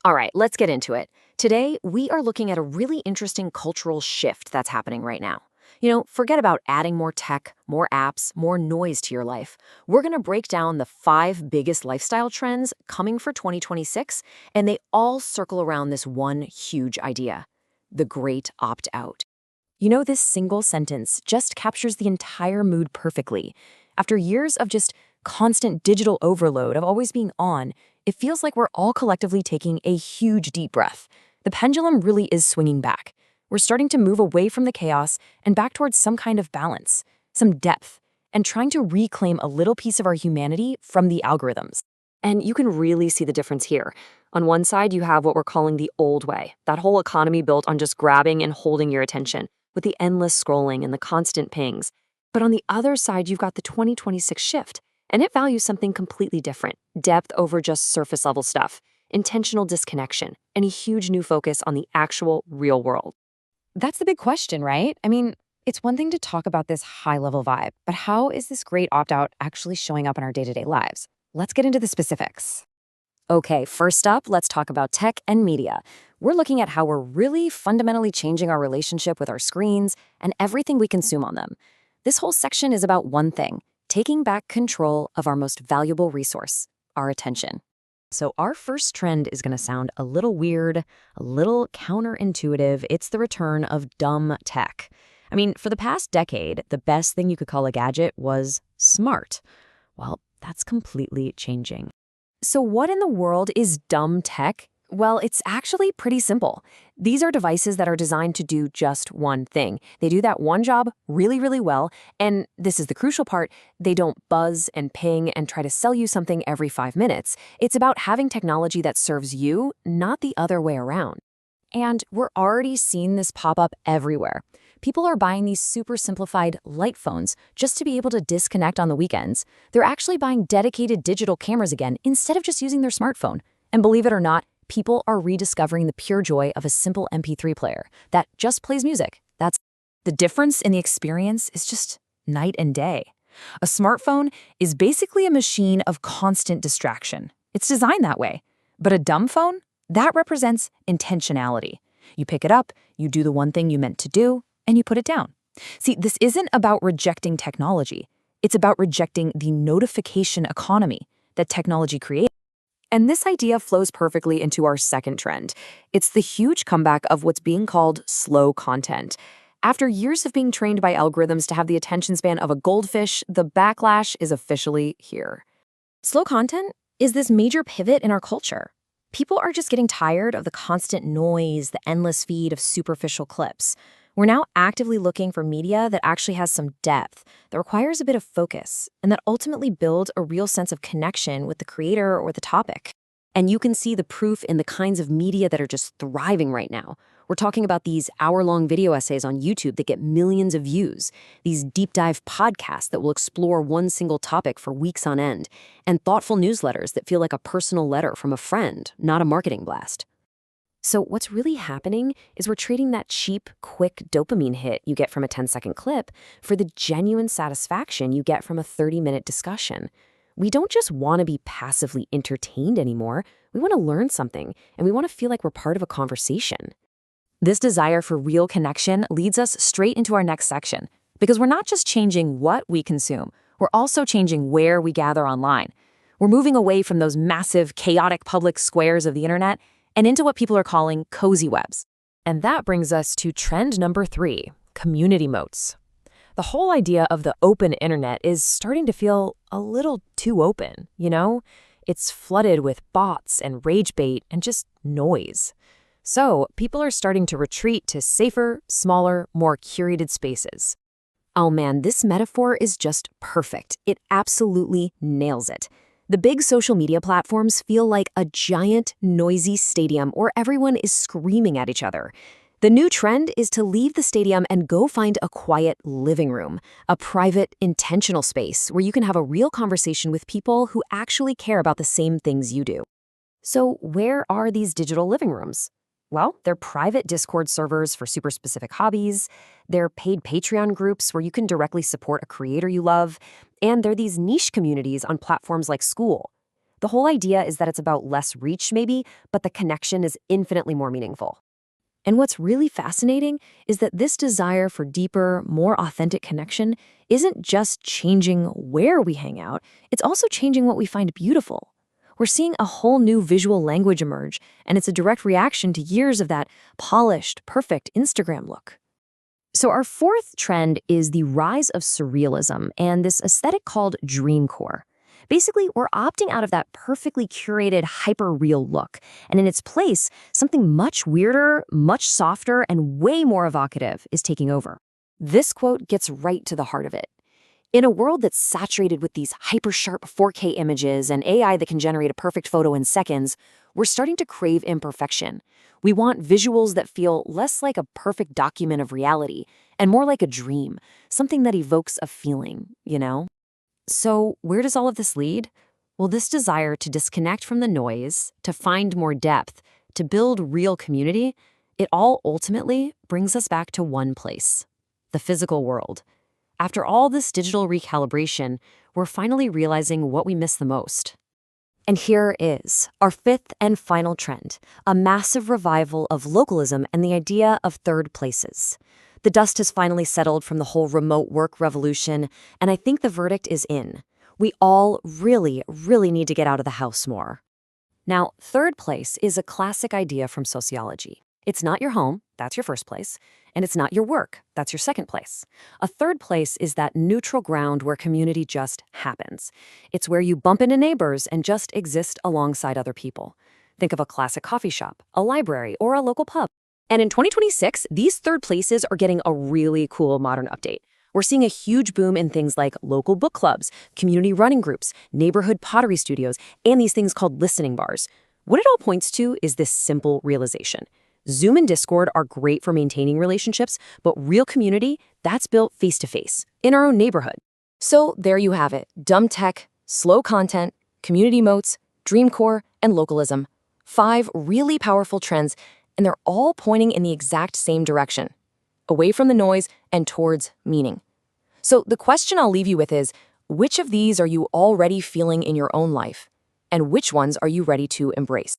All right, let's get into it. Today, we are looking at a really interesting cultural shift that's happening right now. Forget about adding more tech, more apps, more noise to your life. We're going to break down the five biggest lifestyle trends coming for 2026, and they all circle around this one huge idea: the great opt out. This single sentence just captures the entire mood perfectly. After years of just constant digital overload, of always being on, it feels like we're all collectively taking a huge deep breath. The pendulum really is swinging back. We're starting to move away from the chaos and back towards some kind of balance, some depth, and trying to reclaim a little piece of our humanity from the algorithms. And you can really see the difference here. On one side, you have what we're calling the old way, that whole economy built on just grabbing and holding your attention, with the endless scrolling and the constant pings. But on the other side, you've got the 2026 shift, and it values something completely different: depth over just surface level stuff, intentional disconnection, and a huge new focus on the actual real world. That's the big question, right? It's one thing to talk about this high level vibe, but how is this great opt out actually showing up in our day to day lives? Let's get into the specifics. Okay, first up, let's talk about tech and media. We're looking at how we're really fundamentally changing our relationship with our screens and everything we consume on them. This whole section is about one thing: taking back control of our most valuable resource, our attention. So our first trend is going to sound a little weird, a little counterintuitive. It's the return of dumb tech. For the past decade, the best thing you could call a gadget was smart. Well, that's completely changing. So what in the world is dumb tech? Well, it's actually pretty simple. These are devices that are designed to do just one thing. They do that one job really, really well, and this is the crucial part: they don't buzz and ping and try to sell you something every 5 minutes. It's about having technology that serves you, not the other way around. And we're already seeing this pop up everywhere. People are buying these super simplified light phones just to be able to disconnect on the weekends. They're actually buying dedicated digital cameras again instead of just using their smartphone. And believe it or not, people are rediscovering the pure joy of a simple MP3 player that just plays music. That's the difference in the experience is just night and day. A smartphone is basically a machine of constant distraction. It's designed that way. But a dumb phone, that represents intentionality. You pick it up, you do the one thing you meant to do, and you put it down. See, this isn't about rejecting technology. It's about rejecting the notification economy that technology creates. And this idea flows perfectly into our second trend. It's the huge comeback of what's being called slow content. After years of being trained by algorithms to have the attention span of a goldfish, the backlash is officially here. Slow content is this major pivot in our culture. People are just getting tired of the constant noise, the endless feed of superficial clips. We're now actively looking for media that actually has some depth, that requires a bit of focus, and that ultimately builds a real sense of connection with the creator or the topic. And you can see the proof in the kinds of media that are just thriving right now. We're talking about these hour-long video essays on YouTube that get millions of views, these deep dive podcasts that will explore one single topic for weeks on end, and thoughtful newsletters that feel like a personal letter from a friend, not a marketing blast. So what's really happening is we're trading that cheap, quick dopamine hit you get from a 10-second clip for the genuine satisfaction you get from a 30-minute discussion. We don't just want to be passively entertained anymore. We want to learn something, and we want to feel like we're part of a conversation. This desire for real connection leads us straight into our next section, because we're not just changing what we consume, we're also changing where we gather online. We're moving away from those massive, chaotic public squares of the internet and into what people are calling cozy webs. And that brings us to trend number 3, community moats. The whole idea of the open internet is starting to feel a little too open, It's flooded with bots and rage bait and just noise. So people are starting to retreat to safer, smaller, more curated spaces. Oh man, this metaphor is just perfect. It absolutely nails it. The big social media platforms feel like a giant, noisy stadium where everyone is screaming at each other. The new trend is to leave the stadium and go find a quiet living room, a private, intentional space where you can have a real conversation with people who actually care about the same things you do. So where are these digital living rooms? Well, they're private Discord servers for super specific hobbies, they're paid Patreon groups where you can directly support a creator you love, and they're these niche communities on platforms like School. The whole idea is that it's about less reach, maybe, but the connection is infinitely more meaningful. And what's really fascinating is that this desire for deeper, more authentic connection isn't just changing where we hang out, it's also changing what we find beautiful. We're seeing a whole new visual language emerge, and it's a direct reaction to years of that polished, perfect Instagram look. So our fourth trend is the rise of surrealism and this aesthetic called dreamcore. Basically, we're opting out of that perfectly curated, hyper-real look, and in its place, something much weirder, much softer, and way more evocative is taking over. This quote gets right to the heart of it. In a world that's saturated with these hyper-sharp 4K images and AI that can generate a perfect photo in seconds, we're starting to crave imperfection. We want visuals that feel less like a perfect document of reality and more like a dream, something that evokes a feeling, you know? So where does all of this lead? Well, this desire to disconnect from the noise, to find more depth, to build real community, it all ultimately brings us back to one place, the physical world. After all this digital recalibration, we're finally realizing what we miss the most. And here is our fifth and final trend, a massive revival of localism and the idea of third places. The dust has finally settled from the whole remote work revolution, and I think the verdict is in. We all really, really need to get out of the house more. Now, third place is a classic idea from sociology. It's not your home, that's your first place, and it's not your work, that's your second place. A third place is that neutral ground where community just happens. It's where you bump into neighbors and just exist alongside other people. Think of a classic coffee shop, a library, or a local pub. And in 2026, these third places are getting a really cool modern update. We're seeing a huge boom in things like local book clubs, community running groups, neighborhood pottery studios, and these things called listening bars. What it all points to is this simple realization. Zoom and Discord are great for maintaining relationships, but real community, that's built face-to-face, in our own neighborhood. So there you have it, dumb tech, slow content, community moats, dreamcore, and localism. 5 really powerful trends, and they're all pointing in the exact same direction, away from the noise and towards meaning. So the question I'll leave you with is, which of these are you already feeling in your own life? And which ones are you ready to embrace?